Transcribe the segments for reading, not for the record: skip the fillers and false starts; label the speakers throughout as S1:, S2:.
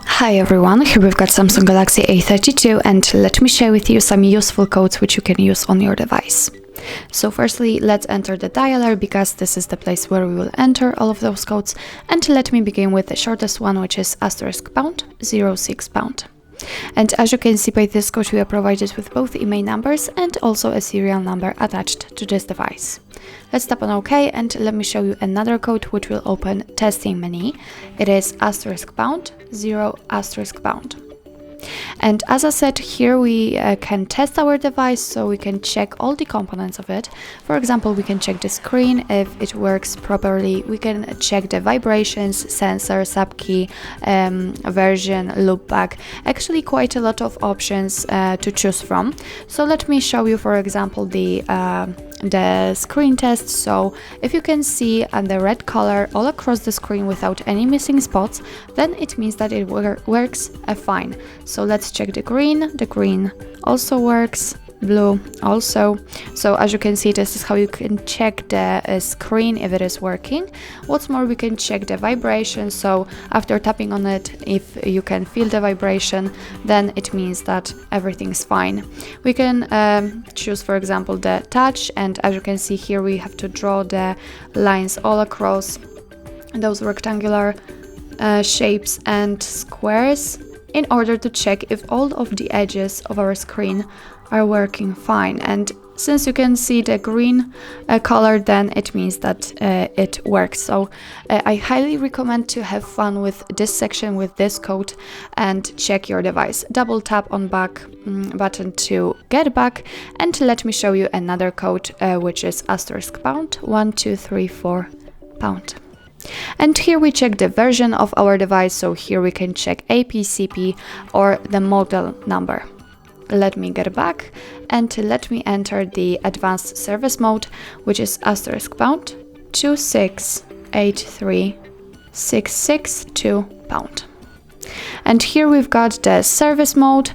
S1: Hi everyone, here we've got Samsung Galaxy A32 and let me share with you some useful codes which you can use on your device. So firstly, let's enter the dialer because this is the place where we will enter all of those codes, and let me begin with the shortest one, which is *#06#. And as you can see by this code, we are provided with both email numbers and also a serial number attached to this device. Let's tap on OK and let me show you another code which will open testing menu. It is *0*. And as I said, here we can test our device, so we can check all the components of it. For example, we can check the screen if it works properly. We can check the vibrations, sensor, subkey, version, loopback. Actually, quite a lot of options to choose from. So let me show you, for example, the screen test. So if you can see the red color all across the screen without any missing spots, then it means that it works fine. So let's check the green. The green also works, blue also. So as you can see, this is how you can check the screen if it is working. What's more, we can check the vibration. So after tapping on it, if you can feel the vibration, then it means that everything's fine. We can choose, for example, the touch, and as you can see here, we have to draw the lines all across those rectangular shapes and squares in order to check if all of the edges of our screen are working fine. And since you can see the green color, then it means that it works. So I highly recommend to have fun with this section, with this code, and check your device. Double tap on back button to get back, and let me show you another code which is *1234#. And here we check the version of our device, so here we can check APCP or the model number. Let me get back and let me enter the advanced service mode, which is *2683662#. And here we've got the service mode.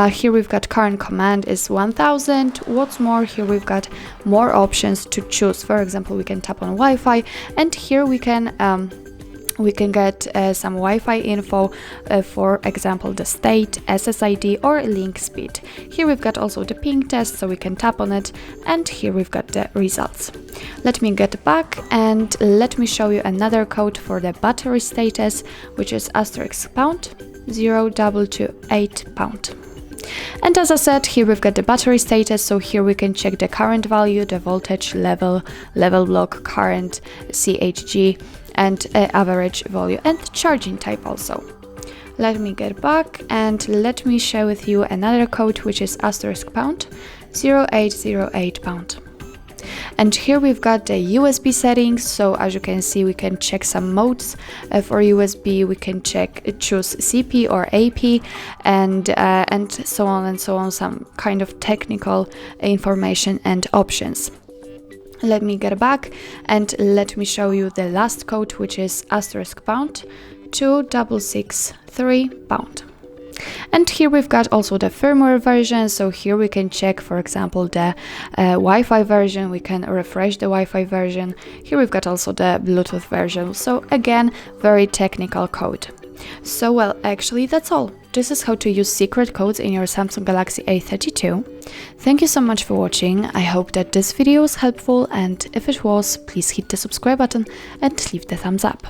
S1: Here we've got current command is 1000. What's more, here we've got more options to choose. For example, we can tap on Wi-Fi, and here we can get some Wi-Fi info, for example, the state, SSID or link speed. Here we've got also the ping test, so we can tap on it, and here we've got the results. Let me get back and let me show you another code for the battery status, which is *0228#. And as I said, here we've got the battery status, so here we can check the current value, the voltage level, level block, current, CHG, and average value, and charging type also. Let me get back and let me share with you another code, which is *0808#. And here we've got the USB settings. So as you can see, we can check some modes for USB. We can choose CP or AP, and so on and so on, some kind of technical information and options. Let me get back and let me show you the last code, which is *2663#. And here we've got also the firmware version. So here we can check, for example, the Wi-Fi version. We can refresh the Wi-Fi version. Here we've got also the Bluetooth version. So again, very technical code. So well, actually that's all. This is how to use secret codes in your Samsung Galaxy A32. Thank you so much for watching. I hope that this video was helpful, and if it was, please hit the subscribe button and leave the thumbs up.